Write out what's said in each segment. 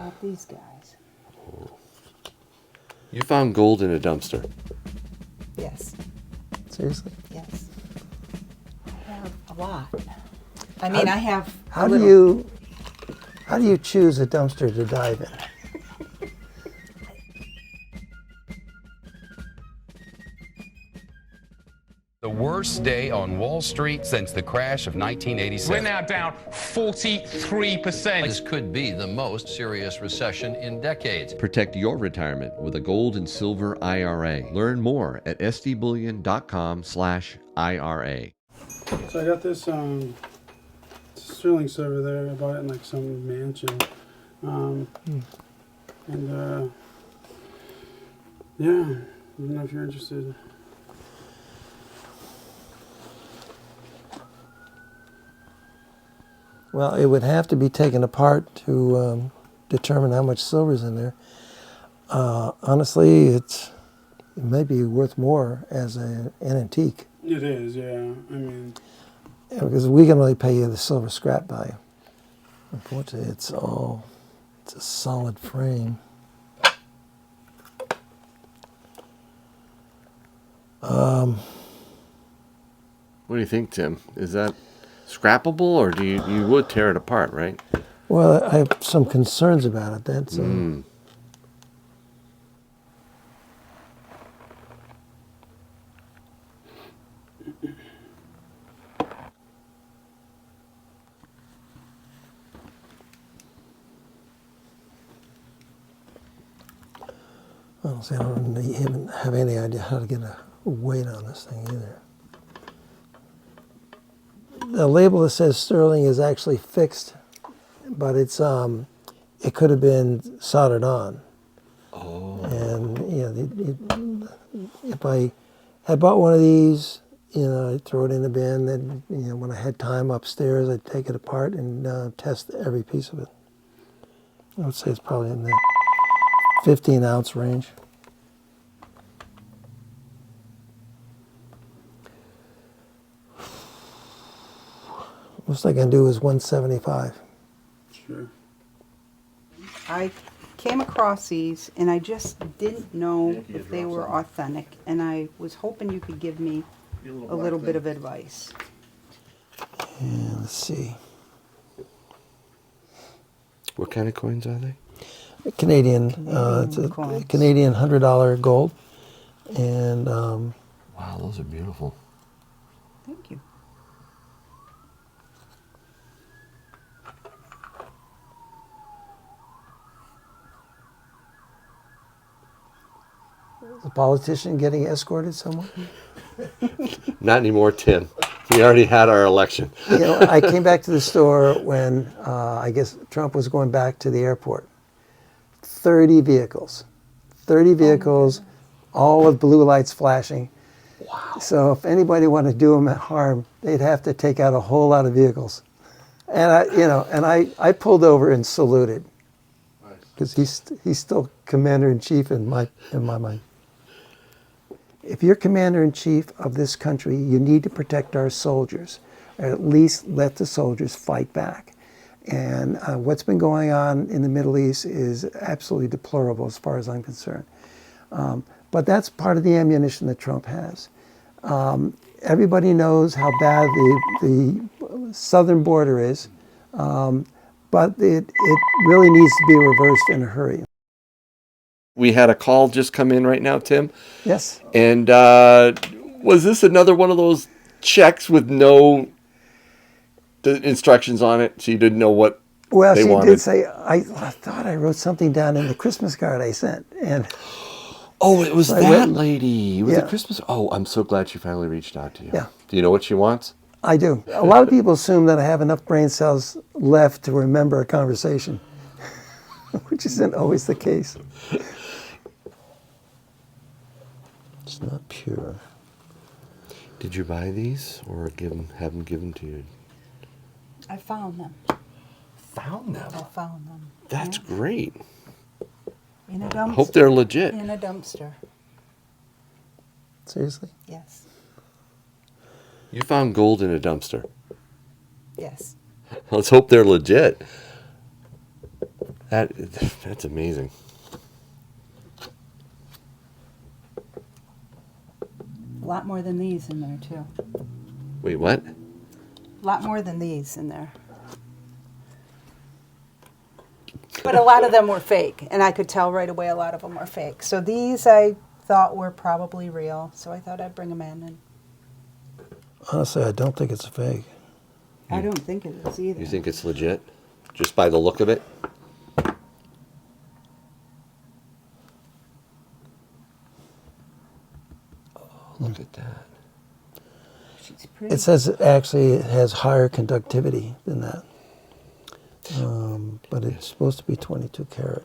about these guys? You found gold in a dumpster. Yes. Seriously? Yes. I have a lot. I mean, I have How a do little. you choose a dumpster to dive in? The worst day on Wall Street since the crash of 1987. We're now down 43%. This could be the most serious recession in decades. Protect your retirement with a gold and silver IRA. Learn more at sdbullion.com/IRA. So I got this sterling silver there. I bought it in like some mansion. And yeah, I don't know if you're interested. Well, it would have to be taken apart to determine how much silver's in there. Honestly, it may be worth more as an antique. It is, yeah. I mean, Because we can only pay you the silver scrap value. Unfortunately, it's a solid frame. What do you think, Tim? Is that scrappable, or do you would tear it apart, right? Well, I have some concerns about it. That's honestly, I don't even have any idea how to get a weight on this thing either. The label that says sterling is actually fixed, but it's it could have been soldered on. Oh. And if I had bought one of these, I'd throw it in the bin. Then when I had time upstairs, I'd take it apart and test every piece of it. I would say it's probably in the 15-ounce range. Most I can do is 175. sure. I came across these, and I just didn't know if they were authentic, and I was hoping you could give me a little bit of advice. And let's see. What kind of coins are they? Canadian. It's a coins. Canadian $100 gold. And Wow, those are beautiful. Thank you. a politician getting escorted somewhere. Not anymore, Tim. We already had our election. I came back to the store when I guess Trump was going back to the airport. 30 vehicles. 30 vehicles, all with blue lights flashing. Wow. So if anybody wanted to do him harm, they'd have to take out a whole lot of vehicles. And I pulled over and saluted. Because he's still commander-in-chief in my mind. If you're commander-in-chief of this country, you need to protect our soldiers, or at least let the soldiers fight back. And what's been going on in the Middle East is absolutely deplorable as far as I'm concerned. But that's part of the ammunition that Trump has. Everybody knows how bad the southern border is, but it really needs to be reversed in a hurry. We had a call just come in right now, Tim. Yes. And was this another one of those checks with no instructions on it, so you didn't know what they wanted? Well, she did say, I thought I wrote something down in the Christmas card I sent. And oh, it was so that lady with Yeah. the Christmas. Oh, I'm so glad she finally reached out to you. Yeah. Do you know what she wants? I do. A lot of people assume that I have enough brain cells left to remember a conversation, which isn't always the case. It's not pure. Did you buy these or have them given to you? I found them. Found them? I found them. That's Yeah. great. In a dumpster. I hope they're legit. In a dumpster. Seriously? Yes. You found gold in a dumpster. Yes. Let's hope they're legit. That's amazing. A lot more than these in there, too. Wait, what? A lot more than these in there. But a lot of them were fake, and I could tell right away a lot of them were fake. So these I thought were probably real, so I thought I'd bring them in. And Honestly, I don't think it's a fake. I don't think it is either. You think it's legit? Just by the look of it? Oh, look at that. She's pretty. It says it actually has higher conductivity than that. But it's supposed to be 22 karat.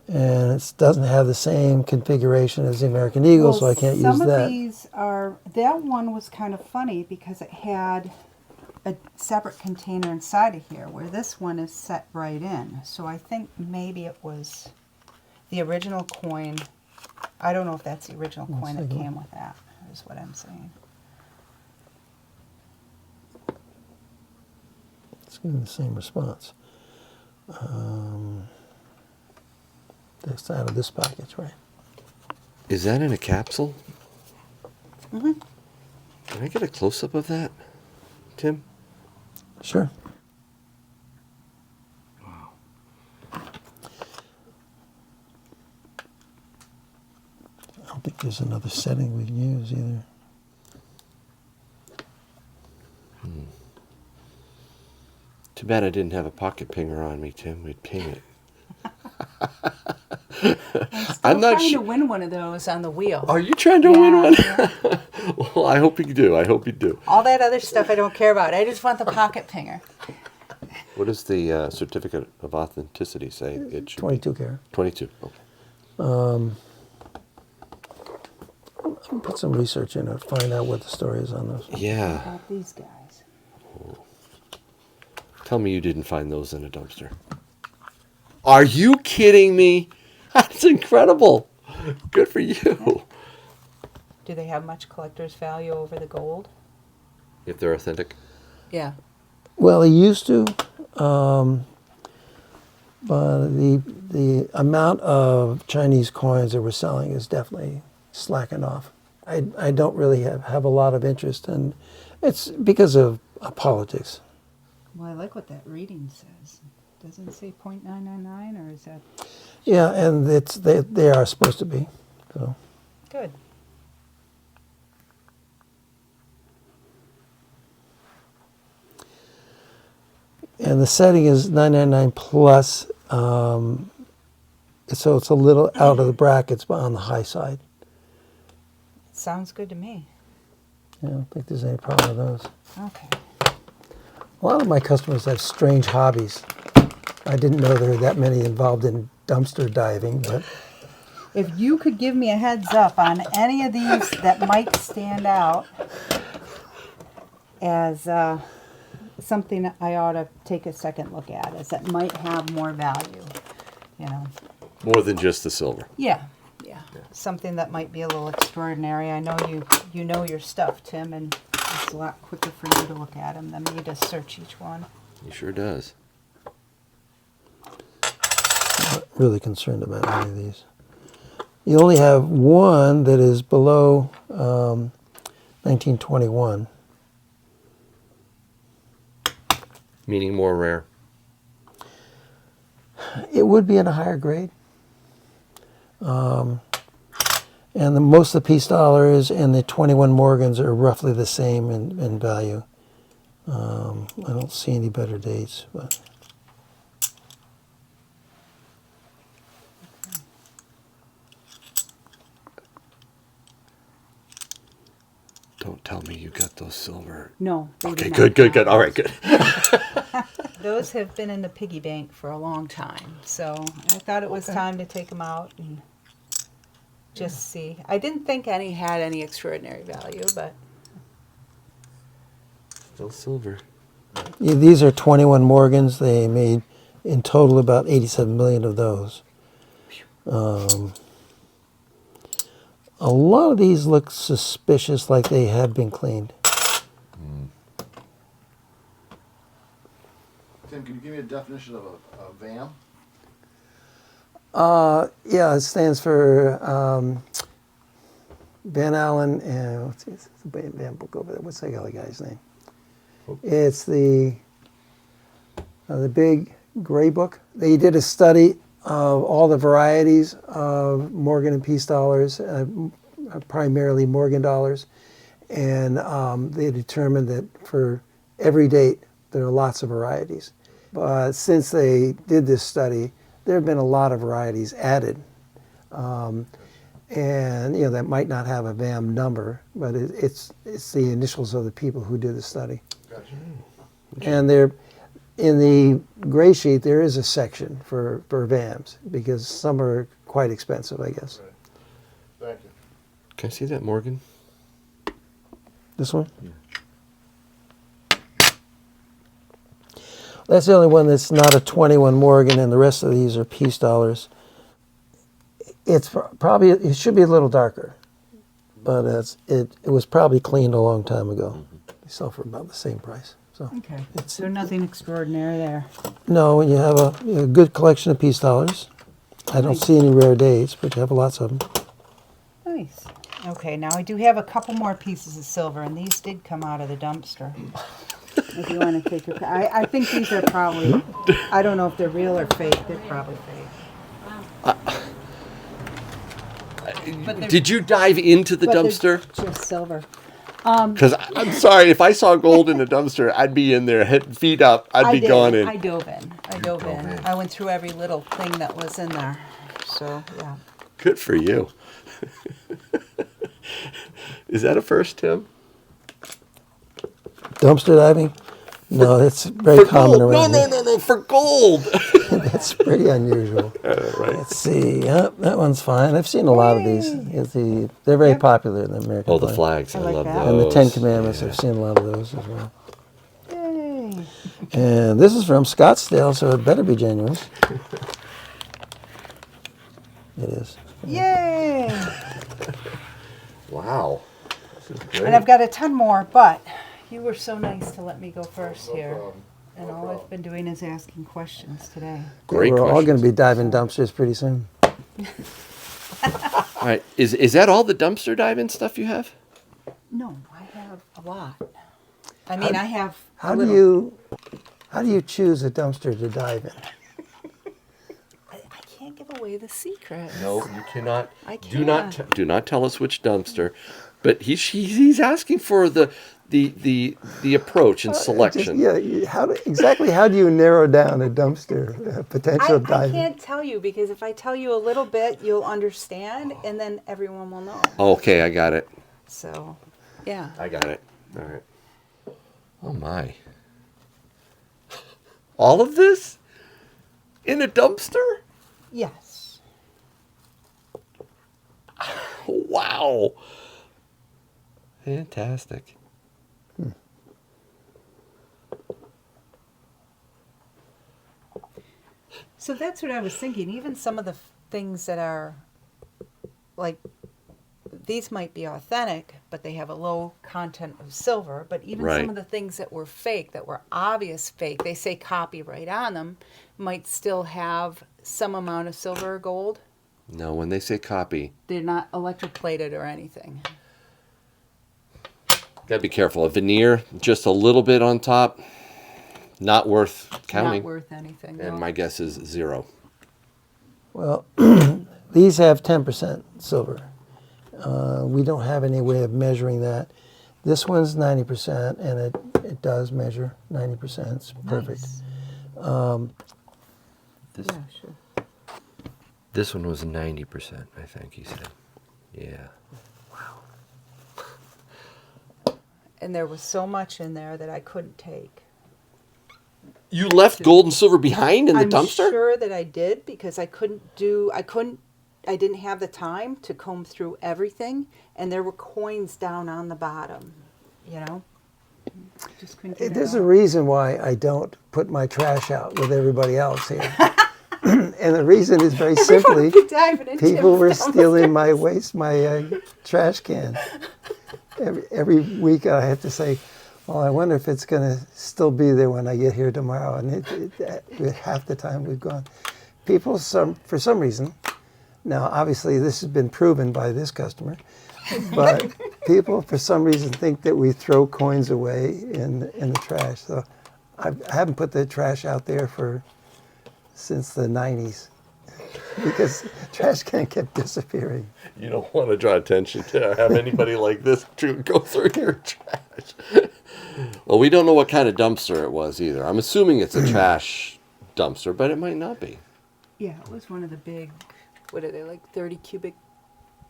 And it doesn't have the same configuration as the American Eagle, so I can't use Some of that. these are, that one was kind of funny because it had a separate container inside of here, where this one is set right in. So I think maybe it was the original coin. I don't know if that's the original coin that came with that, is what I'm saying. It's giving the same response. That's out of this package, right? Is that in a capsule? Mm-hmm. Can I get a close-up of that, Tim? Sure. Wow. I don't think there's another setting we can use either. Too bad I didn't have a pocket pinger on me, Tim. We'd ping it. I'm not trying to win one of those on the wheel. Are you trying to win one? Yeah. Well, I hope you do. I hope you do. All that other stuff I don't care about. I just want the pocket pinger. What does the certificate of authenticity say? It should 22 karat. 22. Okay. I'll put some research in it, find out what the story is on those. Yeah. About these guys. Tell me you didn't find those in a dumpster. Are you kidding me? That's incredible. Good for you. Do they have much collector's value over the gold? If they're authentic. Yeah. Well, they used to, but the amount of Chinese coins that we're selling is definitely slacking off. I don't really have a lot of interest, and it's because of politics. Well, I like what that reading says. Doesn't it say .999, or is that Yeah, and they are supposed to be. So good? and the setting is 999 plus, so it's a little out of the brackets, but on the high side. Sounds good to me. Yeah, I don't think there's any problem with those. Okay. A lot of my customers have strange hobbies. I didn't know there were that many involved in dumpster diving, but If you could give me a heads up on any of these that might stand out as something I ought to take a second look at, as that might have more value, you know. More than just the silver. Yeah. Something that might be a little extraordinary. I know you know your stuff, Tim, and it's a lot quicker for you to look at them than me to search each one. He sure does. I'm not really concerned about any of these. You only have one that is below 1921. Meaning more rare. It would be in a higher grade. And most of the peace dollars and the 21 Morgans are roughly the same in value. I don't see any better dates, but Don't tell me you got those silver. No. They Okay, do not good. have All right, good. Those have been in the piggy bank for a long time, so I thought it was time to take them out and just see. I didn't think any had any extraordinary value, but Still silver. yeah, these are 21 Morgans. They made in total about 87 million of those. A lot of these look suspicious, like they have been cleaned. Tim, can you give me a definition of a VAM? Yeah, it stands for Van Allen and what's the Van book over there? What's that other guy's name? It's the big gray book. They did a study of all the varieties of Morgan and Peace dollars, primarily Morgan dollars, and they determined that for every date there are lots of varieties. But since they did this study, there have been a lot of varieties added. And that might not have a VAM number, but it's the initials of the people who did the study. Gotcha. And there, in the gray sheet, there is a section for VAMs because some are quite expensive, I guess. Right. Thank you. Can I see that, Morgan? This one? Yeah. That's the only one that's not a 21 Morgan, and the rest of these are Peace dollars. It should be a little darker, but it was probably cleaned a long time ago. Mm-hmm. They sell for about the same price. So Okay. So nothing extraordinary there. no, when you have a good collection of Peace dollars, I don't see any rare dates, but you have lots of them. Nice. Okay, now I do have a couple more pieces of silver, and these did come out of the dumpster. If you want to take a, I think these are probably, I don't know if they're real or fake. They're probably fake. But Did you dive into the but they're dumpster? just silver. Because I'm sorry, if I saw gold in a dumpster, I'd be in there, feet up. I'd be gone in. I dove in. I went through every little thing that was in there. So, yeah. Good for you. Is that a first, Tim? Dumpster diving? No, that's very common gold. around here. No, for gold. That's pretty unusual. Right. Let's see. Yep, that one's fine. I've seen a lot of these. They're very popular in the American Oh, the flag. flags. I like love that. those. And the Ten Commandments, I've seen a lot of those as well. Yay. And this is from Scottsdale, so it better be genuine. It is. Yay. Wow. This is great. And I've got a ton more, but you were so nice to let me go first here. And all I've been doing is asking questions today. Great We're all questions. going to be diving dumpsters pretty soon. All right. Is that all the dumpster diving stuff you have? No, I have a lot. I mean, I have a How do you choose a dumpster to dive in? I can't give away the secret. No, you cannot. I Do not can't. do not tell us which dumpster. But he's asking for the approach and selection. How do you narrow down a dumpster potential I diving? can't tell you because if I tell you a little bit, you'll understand, and then everyone will know. Okay, I got it. So, yeah. I got it. All right. Oh my. All of this in a dumpster? Yes. Wow. Fantastic. So that's what I was thinking. Even some of the things that are, like, these might be authentic, but they have a low content of silver. But even Right. some of the things that were fake, that were obvious fake, they say copyright on them, might still have some amount of silver or gold. No, when they say copy, They're not electroplated or anything. gotta be careful. A veneer, just a little bit on top, not worth counting. Not worth anything. And no. my guess is 0. Well, these have 10% silver. We don't have any way of measuring that. This one's 90%, and it does measure 90%. It's perfect. Nice. This, Yeah, sure. this one was 90%, I think he said. Yeah. And there was so much in there that I couldn't take. You left gold and silver behind in the I'm dumpster? sure that I did because I didn't have the time to comb through everything, and there were coins down on the bottom, you know? Just couldn't get it There's a out. reason why I don't put my trash out with everybody else here. And the reason is very simply, Everyone was diving into people were down the stealing my trash can. Every week I have to say, well, I wonder if it's going to still be there when I get here tomorrow. And half the time we've gone. people, for some reason, now obviously this has been proven by this customer, but people for some reason think that we throw coins away in the trash. So I haven't put the trash out there since the 90s because trash can kept disappearing. You don't want to draw attention to have anybody like this to go through your trash. Well, we don't know what kind of dumpster it was either. I'm assuming it's a trash dumpster, but it might not be. Yeah, it was one of the big, what are they, like 30 cubic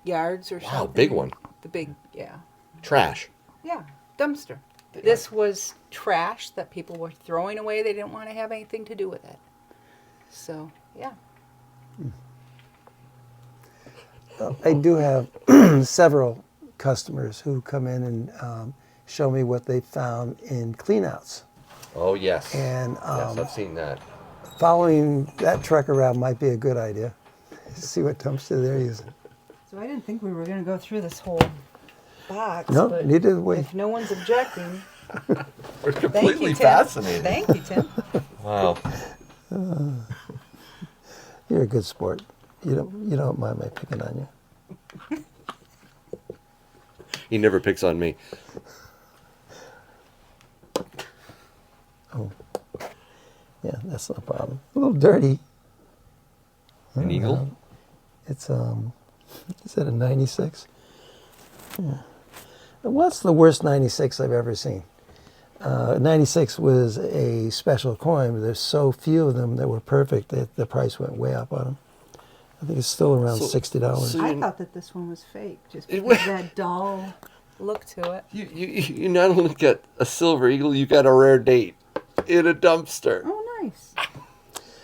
yards or something? Wow, big one. The big, yeah. Trash. Yeah, dumpster. This was trash that people were throwing away. They didn't want to have anything to do with it. So, yeah. I do have several customers who come in and show me what they found in cleanouts. Oh, yes. And yes, I've seen that. following that truck around might be a good idea. See what dumpster they're using. So I didn't think we were going to go through this whole box. No, but neither did we. if no one's objecting, We're thank completely you, Tim. fascinated. Thank you, Tim. Wow. You're a good sport. You don't mind my picking on you. He never picks on me. Oh, yeah, that's no problem. A little dirty. An eagle? It's is that a 96? Yeah. What's the worst 96 I've ever seen? 96 was a special coin, but there's so few of them that were perfect that the price went way up on them. I think it's still around $60. so I you- thought that this one was fake, just It because wa- that dull look to it. You not only get a silver eagle, you got a rare date in a dumpster. Oh, nice.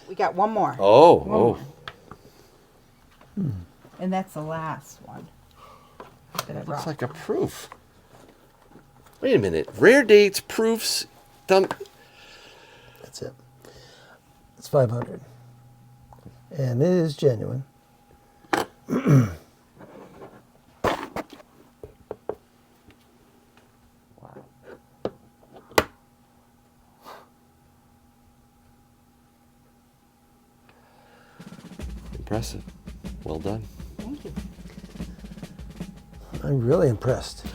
We got one more. Oh, One oh. more. And that's the last one. That I Looks brought. like a proof. Wait a minute. Rare dates, proofs, That's it. It's 500. And it is genuine. Impressive. Well done. Thank you. I'm really impressed.